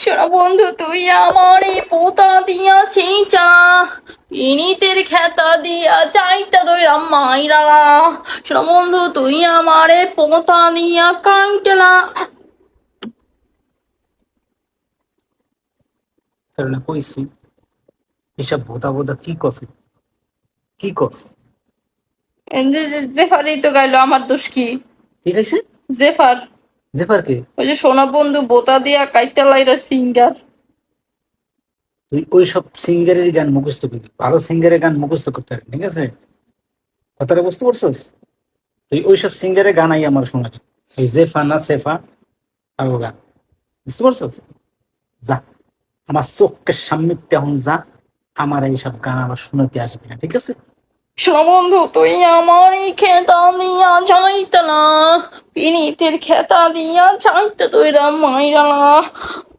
শোনো বন্ধু, তুই আমারে পোতা দিয়া ছিঁচা, পিনিতের খেতা দিয়া চাইতা দইরা মাইরা। শোনো বন্ধু, তুই আমারে পোতা দিয়া কাইটলা। কারণ কইছি এসব বোধা বোধা কি কফি কি কফ জেফারই তো গাইলো, আমার দোষ কি? ঠিক আছে। জেফার, জেফার কে? ওই যে সোনা বন্ধু বোতা দিয়া কাইটালাইরা সিঙ্গার। তুই ওই সব সিঙ্গারের গান মুখস্থ করবি, ভালো সিঙ্গারের গান মুখস্থ করতে হবে, ঠিক আছে? কথাটা বুঝতে পারছস? তুই ওই সব সিঙ্গারের গান আমার শোনাবি, ওই জেফা না সেফা আরো গান, বুঝতে পারছস? যা, আমার চোখের সামনে এখন যা, আমার এইসব গান আবার শোনাতে আসবি না, ঠিক আছে? শোনো বন্ধু, তুই আমারই খেতা দিয়া চাইতা না, পিনিতের খেতা দিয়া চাইতা দইরা মাইরা।